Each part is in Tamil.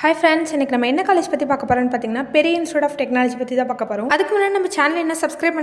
Hi friends, இன்னைக்கு நம்ம என்ன காலேஜ் பத்தி பார்க்க போறோம்னு பாத்தீங்கன்னா பெரிய இன்ஸ்டிடியூட் ஆஃப் டெக்னாலஜி பத்தி தான் பார்க்க போறோம். அதுக்கு முன்னாடி நம்ம சேனல் என்ன சப்ஸ்கிரைப்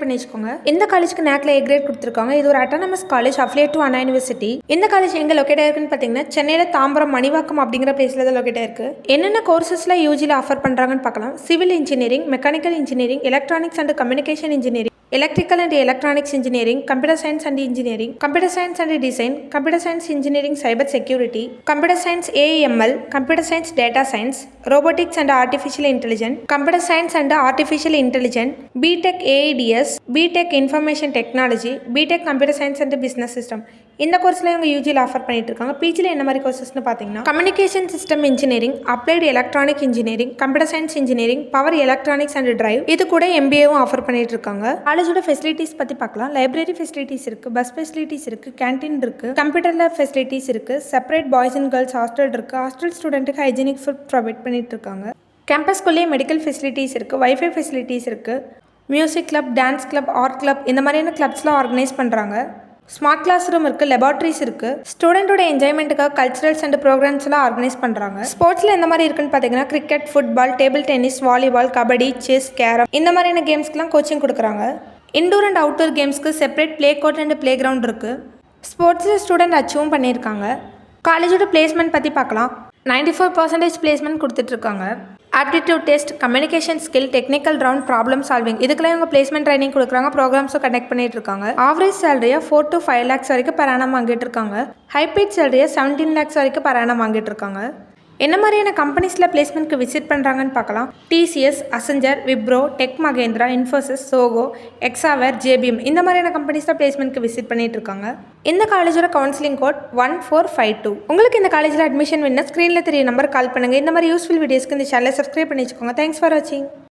பண்ணி வச்சுக்கோங்க. இந்த காலேஜ்க்கு NACல A கிரேட் கொடுத்திருக்காங்க. இது ஒரு autonomous college affiliate to Anna university. இந்த காலேஜ் எங்க லொகேட் ஆயிருக்குன்னு பாத்தீங்கன்னா சென்னையில தாம்பரம் மணிவாக்கம் அப்படிங்கிற பிளேஸ்ல தான் லொகேட் ஆயிருக்கு. என்னென்ன கோர்சஸ்ல யூஜில ஆஃபர் பண்றாங்கன்னு பார்க்கலாம். Civil engineering, mechanical engineering, electronics and communication engineering, Electrical and Electronics Engineering, Computer Science and Engineering, Computer Science and Design, Computer Science Engineering Cyber Security, Computer Science AML, Computer Science Data Science, Robotics and Artificial Intelligence, Computer Science and Artificial Intelligence, BTech AIDS, BTech Information Technology, BTech Computer Science and Business System. இந்த கோர்ஸில் இவங்க யூஜியில் ஆஃபர் பண்ணிட்டு இருக்காங்க. பிஜியில் என்ன மாதிரி கோர்சஸ்னு பார்த்தீங்கன்னா communication system engineering, applied electronic engineering, computer science engineering, power electronics and drive, இது கூட MBAவும் ஆஃபர் பண்ணிட்டு இருக்காங்க. காலேஜோட ஃபெசிலிட்டிஸ் பற்றி பார்க்கலாம். லைப்ரரி ஃபெசிலிட்டிஸ் இருக்குது, பஸ் ஃபெசிலிட்டிஸ் இருக்குது, கேன்டீன் இருக்குது, கம்ப்யூட்டர் லேப் ஃபெசிலிட்டிஸ் இருக்குது, separate boys and girls hostel இருக்குது, ஹாஸ்டல் ஸ்டூடெண்ட்டுக்கு ஹைஜீனிக் ஃபுட் ப்ரொவைட் பண்ணிட்டு இருக்காங்க. கேம்பஸ்குள்ளேயே மெடிக்கல் ஃபெசிலிட்டிஸ் இருக்குது, வைஃபை ஃபெசிலிட்டிஸ் இருக்குது, music club, dance club, art club இந்த மாதிரியான கிளப்ஸ்லாம் ஆர்கனைஸ் பண்ணுறாங்க. ஸ்மார்ட் கிளாஸ் ரூம் இருக்குது, லெபார்ட்ரிஸ் இருக்குது, ஸ்டூடெண்ட்டோட என்ஜாய்மெண்ட்டுக்காக கல்ச்சுரல்ஸ் அண்ட் ப்ரோக்ராம்ஸ்லாம் ஆர்கனைஸ் பண்ணுறாங்க. ஸ்போர்ட்ஸில் எந்த மாதிரி இருக்குன்னு பார்த்தீங்கன்னா cricket, football, table tennis, volleyball, kabaddi, chess, carrom இந்த மாதிரியான கேம்ஸ்க்குலாம் கோச்சிங் கொடுக்குறாங்க. இன்டோர் அண்ட் அவுட்டோர் கேம்ஸ்க்கு separate play court and playground இருக்குது. ஸ்போர்ட்ஸில் ஸ்டூடெண்ட் அச்சீவும் பண்ணியிருக்காங்க. காலேஜோட பிளேஸ்மெண்ட் பற்றி பார்க்கலாம். 94% பிளேஸ்மெண்ட் கொடுத்துட்ருக்காங்க. Aptitude test, communication skill, technical round, problem solving இதுக்கெல்லாம் இவங்க பிளேஸ்மெண்ட் ட்ரைனிங் கொடுக்குறாங்க. ப்ரோக்ராம்ஸும் கண்டக்ட் பண்ணிட்டு இருக்காங்க. ஆவரேஜ் சேலரியை 4 to 5 lakhs வரைக்கும் per annum வாங்கிட்டு இருக்காங்க. ஹைபேட் சேலரியை 17 lakhs வரைக்கும் per annum வாங்கிட்டு இருக்காங்க. என்ன மாதிரியான கம்பெனிஸில் பிளேஸ்மெண்ட்க்கு விசிட் பண்ணுறாங்கன்னு பார்க்கலாம். TCS, Accenture, Wipro, Tech Mahindra, Infosys, Zoho, Exaware, JBM இந்த மாதிரியான கம்பெனிஸில் பிளேஸ்மெண்ட்க்கு விசிட் பண்ணிட்டு இருக்காங்க. இந்த காலேஜோட கவுன்சிலிங் கோட் 1452. உங்களுக்கு இந்த காலேஜில் அட்மிஷன் வேணும்னா ஸ்க்ரீனில் தெரிய நம்பர் கால் பண்ணுங்கள். இந்த மாதிரி யூஸ்ஃபுல் வீடியோஸ்க்கு இந்த சேனலை சப்ஸ்கிரைப் பண்ணி வச்சுக்கோங்க. தேங்க்ஸ் ஃபார் வாட்சிங்.